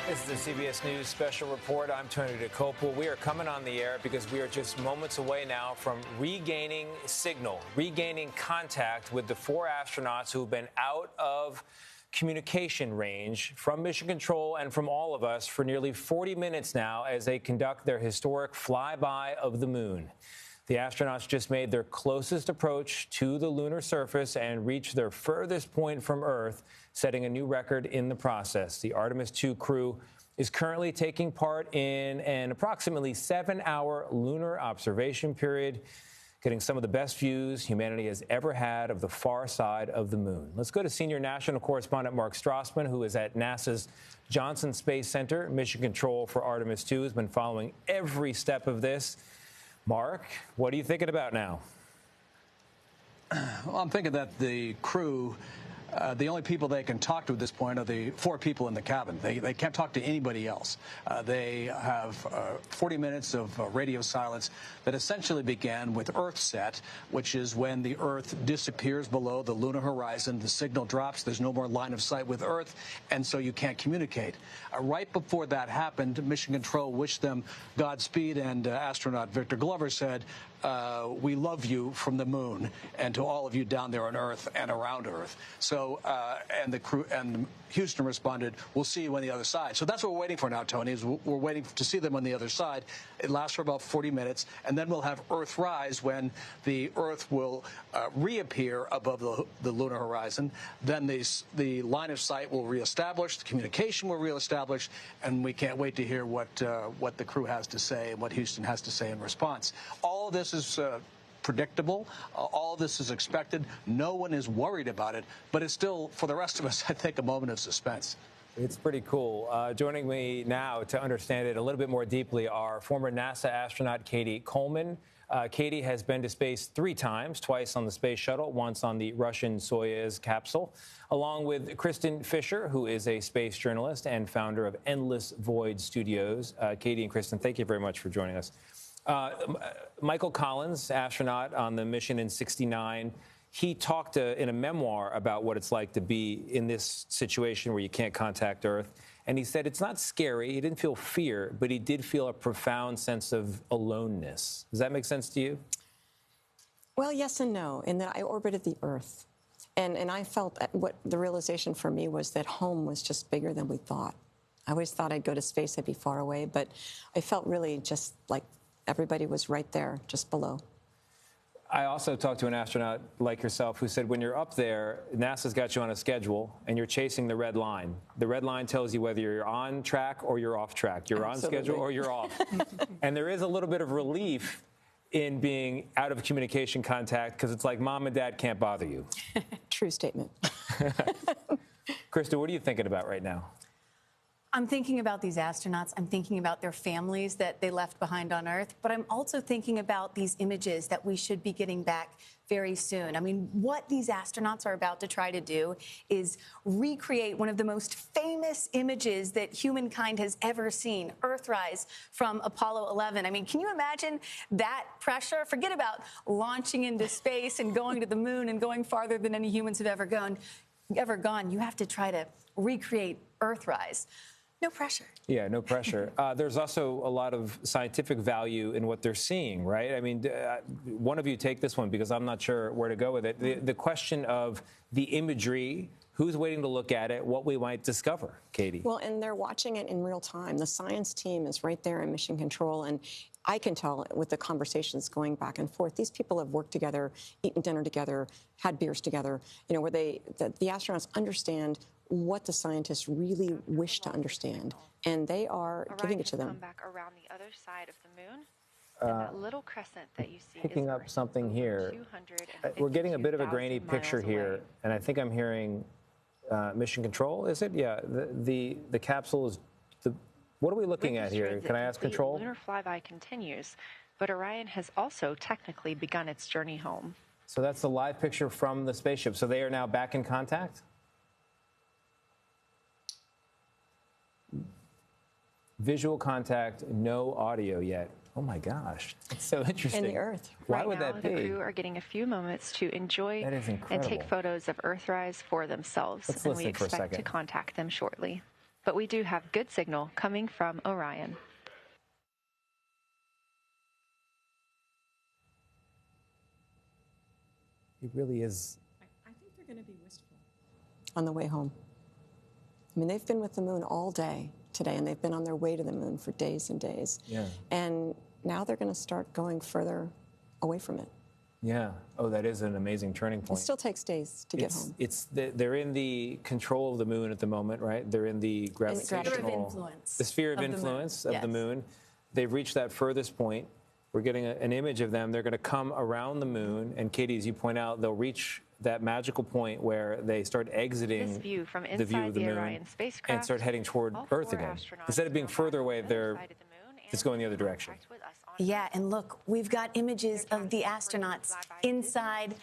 This is the CBS News Special Report. I'm Tony DeCopel. We are coming on the air because we are just moments away now from regaining signal, regaining contact with the 4 astronauts who have been out of communication range from Mission Control and from all of us for nearly 40 minutes now as they conduct their historic flyby of the moon. The astronauts just made their closest approach to the lunar surface and reached their furthest point from Earth, setting a new record in the process. The Artemis II crew is currently taking part in an approximately 7-hour lunar observation period, getting some of the best views humanity has ever had of the far side of the moon. Let's go to senior national correspondent Mark Strassman, who is at NASA's Johnson Space Center. Mission Control for Artemis II has been following every step of this. Mark, what are you thinking about now? Well, I'm thinking that the crew, the only people they can talk to at this point are the 4 people in the cabin. They can't talk to anybody else. They have 40 minutes of radio silence that essentially began with Earth set, which is when the Earth disappears below the lunar horizon. The signal drops. There's no more line of sight with Earth, and so you can't communicate. Right before that happened, Mission Control wished them Godspeed, and astronaut Victor Glover said, we love you from the moon, and to all of you down there on Earth and around Earth. So, and the crew and Houston responded, we'll see you on the other side. So that's what we're waiting for now, Tony, is we're waiting to see them on the other side. It lasts for about 40 minutes, and then we'll have Earthrise when the Earth will reappear above the lunar horizon. Then the line of sight will reestablish, the communication will reestablish, and we can't wait to hear what the crew has to say and what Houston has to say in response. All of this is predictable. All of this is expected. No one is worried about it, but it's still, for the rest of us, I think, a moment of suspense. It's pretty cool. Joining me now to understand it a little bit more deeply are former NASA astronaut Katie Coleman. Katie has been to space 3 times, twice on the space shuttle, once on the Russian Soyuz capsule, along with Kristen Fisher, who is a space journalist and founder of Endless Void Studios. Katie and Kristen, thank you very much for joining us. Michael Collins, astronaut on the mission in '69, he talked in a memoir about what it's like to be in this situation where you can't contact Earth. And he said it's not scary. He didn't feel fear, but he did feel a profound sense of aloneness. Does that make sense to you? Well, yes and no, in that I orbited the Earth. And I felt what the realization for me was that home was just bigger than we thought. I always thought I'd go to space, I'd be far away, but I felt really just like everybody was right there, just below. I also talked to an astronaut like yourself who said when you're up there, NASA's got you on a schedule and you're chasing the red line. The red line tells you whether you're on track or you're off track. You're Absolutely. On schedule or you're off. And there is a little bit of relief in being out of communication contact because it's like mom and dad can't bother you. True statement. Krista, what are you thinking about right now? I'm thinking about these astronauts. I'm thinking about their families that they left behind on Earth. But I'm also thinking about these images that we should be getting back very soon. I mean, what these astronauts are about to try to do is recreate one of the most famous images that humankind has ever seen, Earthrise from Apollo 11. I mean, can you imagine that pressure? Forget about launching into space and going to the moon and going farther than any humans have ever gone. You have to try to recreate Earthrise. No pressure. Yeah, no pressure. There's also a lot of scientific value in what they're seeing, right? I mean, one of you take this one because I'm not sure where to go with it. The question of the imagery, who's waiting to look at it, what we might discover, Katie. Well, and they're watching it in real time. The science team is right there in Mission Control, and I can tell with the conversations going back and forth, these people have worked together, eaten dinner together, had beers together, you know, where the astronauts understand what the scientists really wish to understand, and they are giving it to them. Come back around the other side of the moon. And that little crescent that you see picking up something here. We're getting a bit of a grainy picture here, and I think I'm hearing Mission Control. Is it? Yeah. The capsule is. What are we looking at here? Can I ask Control? The lunar flyby continues, but Orion has also technically begun its journey home. So that's the live picture from the spaceship. So they are now back in contact? Visual contact, no audio yet. Oh my gosh, it's so interesting. In the Earth. Why would that be? The crew are getting a few moments to enjoy and take photos of Earthrise for themselves. Let's and we listen for a expect second. to contact them shortly. but we do have good signal coming from Orion. It really is. I think they're going to be wistful on the way home. I mean, they've been with the moon all day today, and they've been on their way to the moon for days and days. Yeah. And now they're going to start going further away from it. Yeah. Oh, that is an amazing turning point. It still takes days to get home. They're in the control of the moon at the moment, right? They're in the gravitational influence. The sphere of influence of the moon. They've reached that furthest point. We're getting an image of them. They're going to come around the moon, and Katie, as you point out, they'll reach that magical point where they start exiting this view from inside the view of the moon Orion spacecraft, and start heading toward Earth again. Instead of being further away, it's going the other direction. Yeah, and look, we've got images of the astronauts inside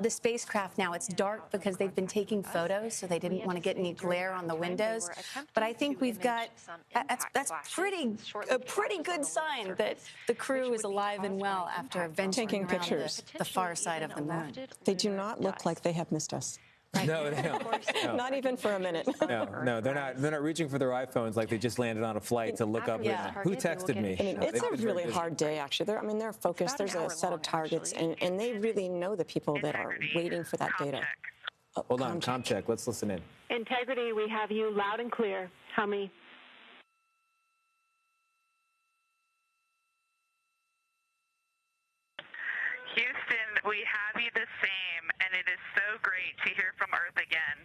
the spacecraft now. It's dark because they've been taking photos, so they didn't want to get any glare on the windows. But I think we've got, that's a pretty good sign that the crew is alive and well after venturing around the far side of the moon. They do not look like they have missed us. No, they don't. No. Not even for a minute. No, they're not reaching for their iPhones like they just landed on a flight to look up who texted me. I mean, it's a really hard day, actually. They're focused. There's a set of targets, and they really know the people that are waiting for that data. Hold on, comm check. Let's listen in. Integrity, we have you loud and clear. How many? Houston, we have you the same, and it is so great to hear from Earth again.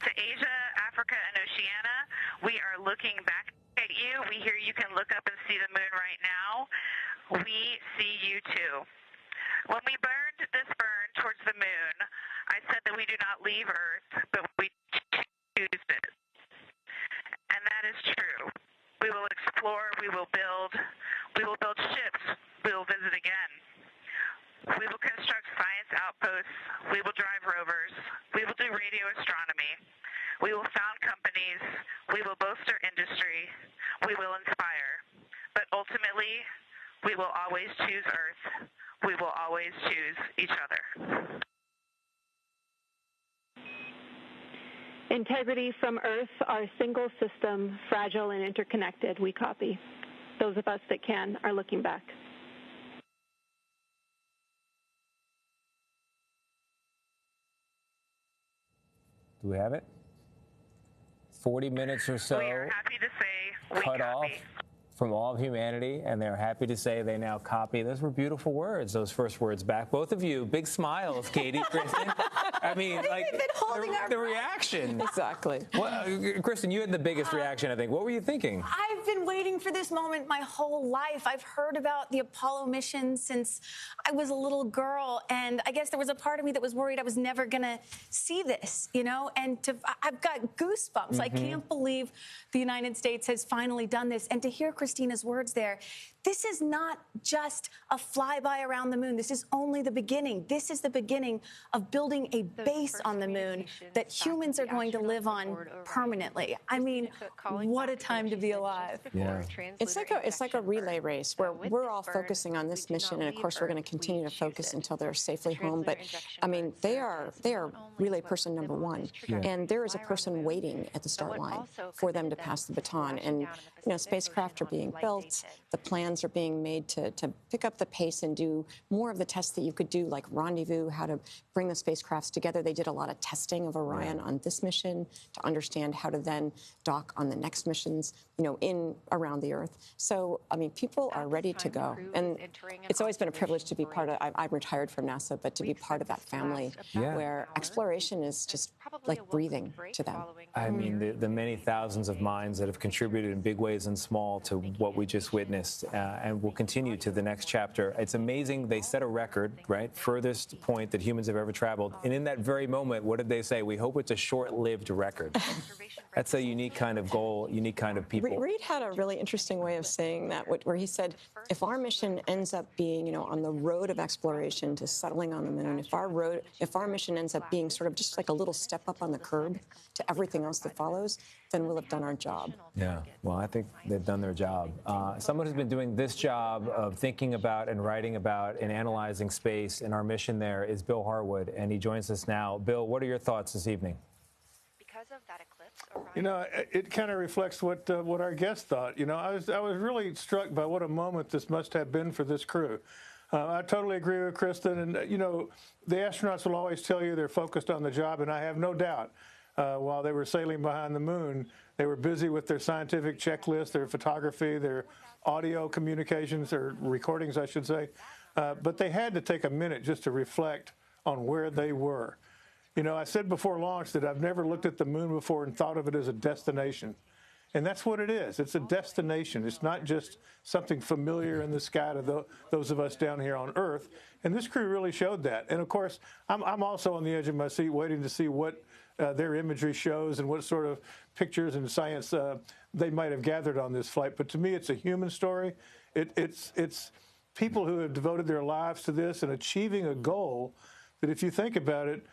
To Asia, Africa, and Oceania, we are looking back at you. We hear you can look up and see the moon right now. We see you too. When we burned this burn towards the moon, I said that we do not leave Earth, but we choose it. And that is true. We will explore, we will build ships, we will visit again. We will construct science outposts. We will drive rovers. We will do radio astronomy. We will found companies. We will bolster industry. We will inspire. But ultimately, we will always choose Earth. We will always choose each other. Integrity from Earth, our single system, fragile and interconnected. We copy. Those of us that can are looking back. Do we have it? 40 minutes or so. We are happy to say we cut copy. off from all of humanity, and they're happy to say they now copy. Those were beautiful words, those first words back. Both of you, big smiles, Katie, Kristen. I mean, like, the reaction. Exactly. Well, Kristen, you had the biggest reaction, I think. What were you thinking? I've been waiting for this moment my whole life. I've heard about the Apollo mission since I was a little girl, and I guess there was a part of me that was worried I was never going to see this, you know? And I've got goosebumps. I can't believe the United States has finally done this. And to hear Christina's words there, this is not just a flyby around the moon. This is only the beginning. This is the beginning of building a base on the moon that humans are going to live on permanently. I mean, what a time to be alive. Yeah. It's like a relay race where we're all focusing on this mission, and of course we're going to continue to focus until they're safely home. But I mean, they are relay person number one, and there is a person waiting at the start line for them to pass the baton. And you know, spacecraft are being built. The plans are being made to pick up the pace and do more of the tests that you could do, like rendezvous, how to bring the spacecrafts together. They did a lot of testing of Orion on this mission to understand how to then dock on the next missions, you know, in around the Earth. So, I mean, people are ready to go. And it's always been a privilege to be part of, I'm retired from NASA, but to be part of that family where exploration is just like breathing to them. I mean, the many thousands of minds that have contributed in big ways and small to what we just witnessed, and will continue to the next chapter. It's amazing. They set a record, right? Furthest point that humans have ever traveled. And in that very moment, what did they say? We hope it's a short-lived record. That's a unique kind of goal, unique kind of people. Reid had a really interesting way of saying that, where he said, if our mission ends up being, you know, on the road of exploration to settling on the moon, if our mission ends up being sort of just like a little step up on the curb to everything else that follows, then we'll have done our job. Yeah, well, I think they've done their job. Someone who's been doing this job of thinking about and writing about and analyzing space and our mission there is Bill Harwood, and he joins us now. Bill, what are your thoughts this evening? because of that eclipse, Orion... You know, it kind of reflects what our guest thought. You know, I was really struck by what a moment this must have been for this crew. I totally agree with Kristen. And, you know, the astronauts will always tell you they're focused on the job, and I have no doubt while they were sailing behind the moon, they were busy with their scientific checklist, their photography, their audio communications, or recordings, I should say. But they had to take a minute just to reflect on where they were. You know, I said before launch that I've never looked at the moon before and thought of it as a destination. And that's what it is. It's a destination. It's not just something familiar in the sky to those of us down here on Earth. And this crew really showed that. And, of course, I'm also on the edge of my seat waiting to see what their imagery shows and what sort of pictures and science they might have gathered on this flight. But to me, it's a human story. It's people who have devoted their lives to this and achieving a goal that, if you think about it,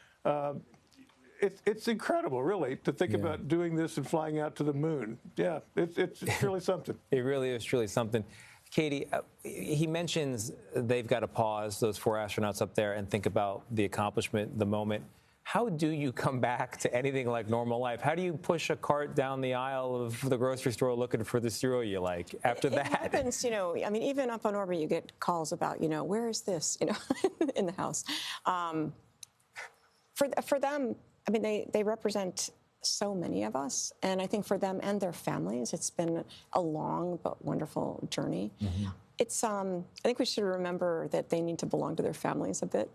it's incredible, really, to think about doing this and flying out to the moon. Yeah, it's really something. It really is truly something. Katie, he mentions they've got to pause, those 4 astronauts up there, and think about the accomplishment, the moment. How do you come back to anything like normal life? How do you push a cart down the aisle of the grocery store looking for the cereal you like after that? It happens, you know, I mean, even up on orbit, you get calls about, you know, where is this, you know, in the house. For them, I mean, they represent so many of us, and I think for them and their families, it's been a long but wonderful journey. Mm-hmm. It's I think we should remember that they need to belong to their families a bit,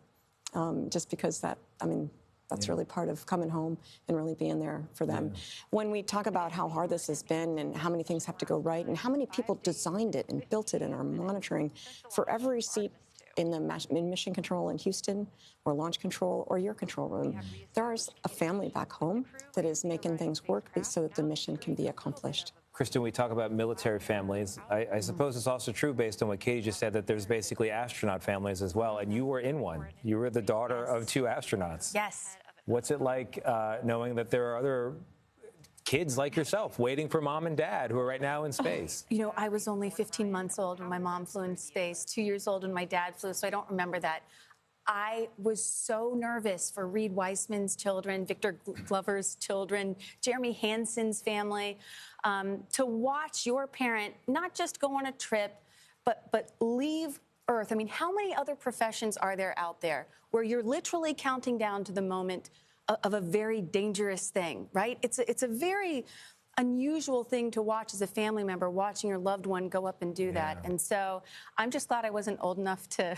just because that, I mean, that's really part of coming home and really being there for them. Yeah. When we talk about how hard this has been and how many things have to go right and how many people designed it and built it and are monitoring, for every seat in mission control in Houston or launch control or your control room, there's a family back home that is making things work so that the mission can be accomplished. Kristen, we talk about military families. I suppose it's also true, based on what Katie just said, that there's basically astronaut families as well, and you were in one. You were the daughter of 2 astronauts. Yes. What's it like knowing that there are other kids like yourself waiting for mom and dad who are right now in space? You know, I was only 15 months old when my mom flew in space, 2 years old when my dad flew, so I don't remember that. I was so nervous for Reed Weissman's children, Victor Glover's children, Jeremy Hansen's family, to watch your parent not just go on a trip, but leave Earth. I mean, how many other professions are there out there where you're literally counting down to the moment of a very dangerous thing, right? It's a very unusual thing to watch as a family member, watching your loved one go up and do that. And so I'm just glad I wasn't old enough to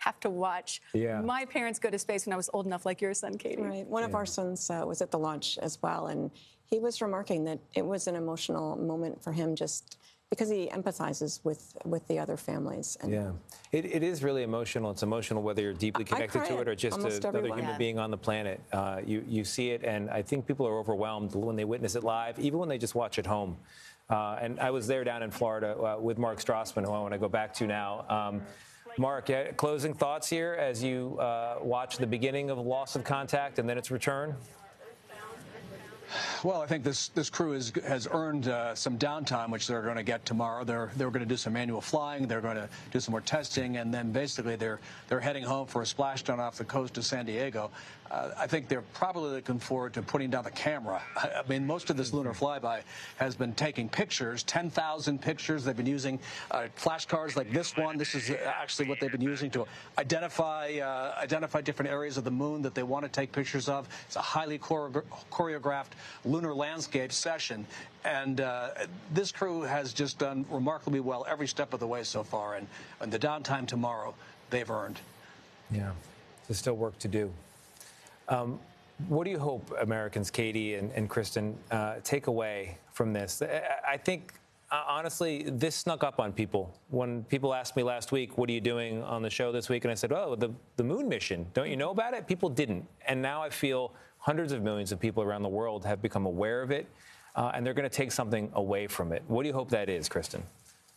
have to watch my parents go to space when I was old enough, like your son, Katie. Right. One of our sons was at the launch as well, and he was remarking that it was an emotional moment for him, just because he empathizes with the other families. And it is really emotional. It's emotional whether you're deeply connected to it or just another human being on the planet. You see it, and I think people are overwhelmed when they witness it live, even when they just watch at home. And I was there down in Florida with Mark Strassman, who I want to go back to now. Mark, closing thoughts here as you watch the beginning of loss of contact and then its return? Well, I think this crew has earned some downtime, which they're going to get tomorrow. They're going to do some manual flying. They're going to do some more testing, and then basically they're heading home for a splashdown off the coast of San Diego. I think they're probably looking forward to putting down the camera. I mean, most of this lunar flyby has been taking pictures, 10,000 pictures. They've been using flashcards like this one. This is actually what they've been using to identify different areas of the moon that they want to take pictures of. It's a highly choreographed lunar landscape session, and this crew has just done remarkably well every step of the way so far, and the downtime tomorrow they've earned. Yeah, there's still work to do. What do you hope Americans, Katie and Kristen, take away from this? I think, honestly, this snuck up on people. When people asked me last week, what are you doing on the show this week? And I said, oh, the moon mission. Don't you know about it? People didn't. And now I feel hundreds of millions of people around the world have become aware of it, and they're going to take something away from it. What do you hope that is, Kristen?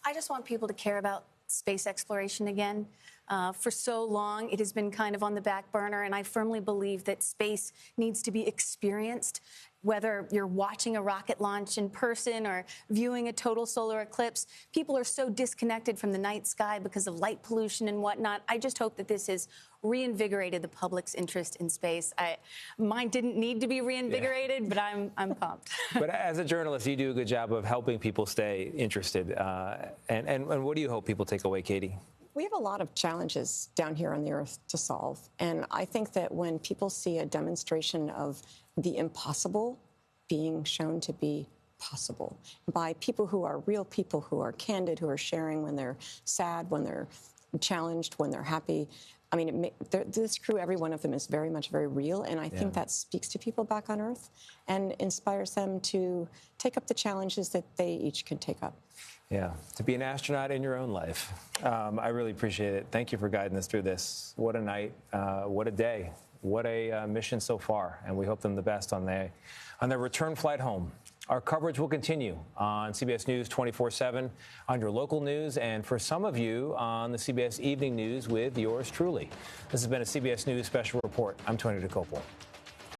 I just want people to care about space exploration again. For so long, it has been kind of on the back burner, and I firmly believe that space needs to be experienced. Whether you're watching a rocket launch in person or viewing a total solar eclipse, people are so disconnected from the night sky because of light pollution and whatnot. I just hope that this has reinvigorated the public's interest in space. Mine didn't need to be reinvigorated, but I'm pumped. But as a journalist, you do a good job of helping people stay interested. And what do you hope people take away, Katie? We have a lot of challenges down here on the Earth to solve. And I think that when people see a demonstration of the impossible being shown to be possible by people who are real people, who are candid, who are sharing when they're sad, when they're challenged, when they're happy. I mean, this crew, every one of them is very much very real, and I think that speaks to people back on Earth and inspires them to take up the challenges that they each can take up. Yeah, to be an astronaut in your own life. I really appreciate it. Thank you for guiding us through this. What a night, what a day, what a mission so far, and we hope them the best on their return flight home. Our coverage will continue on CBS News 24/7, on your local news, and for some of you on the CBS Evening News with yours truly. This has been a CBS News Special Report. I'm Tony DeCopel.